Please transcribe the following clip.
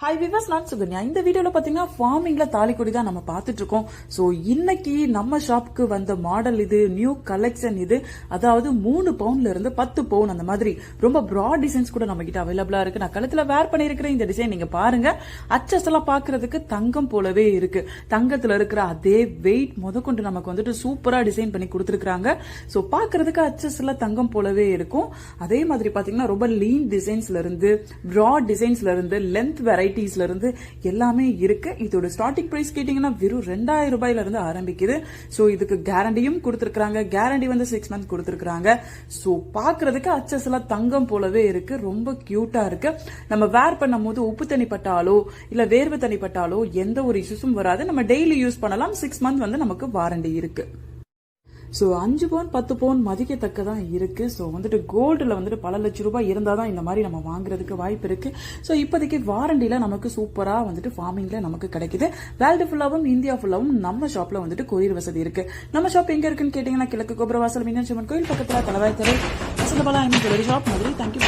Hi viewers, நான் சுகன்யா. இந்த வீடியோல பாத்தீங்கன்னா ஃபார்மிங்ல தாலிக்கொடி தான் நம்ம பாத்துட்டு இருக்கோம். சோ இன்னைக்கு நம்ம ஷாப்புக்கு வந்த மாடல் இது, நியூ கலெக்ஷன் இது. அதாவது 3 பவுண்ட்ல இருந்து 10 பவுண்ட் அந்த மாதிரி ரொம்ப பிராட் டிசைன்ஸ் கூட நம்ம கிட்ட அவைலபிளா இருக்கு. நான் கழுத்துல வேர் பண்ணிருக்கிற இந்த டிசைன் நீங்க பாருங்க. அச்சஸ் எல்லாம் பாக்குறதுக்கு தங்கம் போலவே இருக்கு. தங்கத்துல இருக்கிற அதே வெயிட் முதற்கொண்டு நமக்கு வந்துட்டு சூப்பரா டிசைன் பண்ணி கொடுத்துருக்காங்க. சோ பாக்குறதுக்கு அச்சஸ் எல்லாம் தங்கம் போலவே இருக்கும். அதே மாதிரி பாத்தீங்கன்னா ரொம்ப லீன் டிசைன்ஸ்ல இருந்து பிராட் டிசைன்ஸ்ல இருந்து லென்த் வெரைட்டி இருந்து எல்லாமே இருக்கு. இதோட ஸ்டார்டிங் பிரைஸ் கேட்டீங்கன்னா வெறும் 2000 ரூபாயில இருந்து ஆரம்பிக்குது. சோ இதுக்கு கேரண்டியும் கொடுத்திருக்காங்க. கேரண்டி வந்து 6 மந்த் கொடுத்திருக்காங்க. சோ பாக்குறதுக்கு அச்சஸ் எல்லாம் தங்கம் போலவே இருக்கு. ரொம்ப கியூட்டா இருக்கு. நம்ம வேர் பண்ணும் போது உப்பு தண்ணி பட்டாலோ இல்ல வேர்வை தண்ணி பட்டாலோ எந்த ஒரு இஷ்யூஸும் வராது. நம்ம டெய்லி யூஸ் பண்ணலாம். 6 மந்த் வந்து நமக்கு வாரண்டி இருக்கு. சோ 5 பவுன் 10 பவுன் மதிக்கத்தக்கதான் இருக்கு. சோ வந்துட்டு கோல்டுல வந்துட்டு பல லட்சம் ரூபாய் இருந்தாதான் இந்த மாதிரி நம்ம வாங்குறதுக்கு வாய்ப்பு இருக்கு. சோ இப்போதைக்கு வாரண்டில நமக்கு சூப்பரா வந்துட்டு ஃபார்மிங்ல நமக்கு கிடைக்குது. வேர்ல்டு ஃபுல்லாவும் இந்தியா ஃபுல்லாவும் நம்ம ஷாப்ல வந்துட்டு கொரியர் வசதி இருக்கு. நம்ம ஷாப் எங்க இருக்குன்னு கேட்டீங்கன்னா கிழக்கு கோபுரவாசல் மீனாட்சி அம்மன் கோயில் பக்கத்துல தலைவாய் தலை வசந்தபாலா ஷாப் மாதிரி. தேங்க்யூ.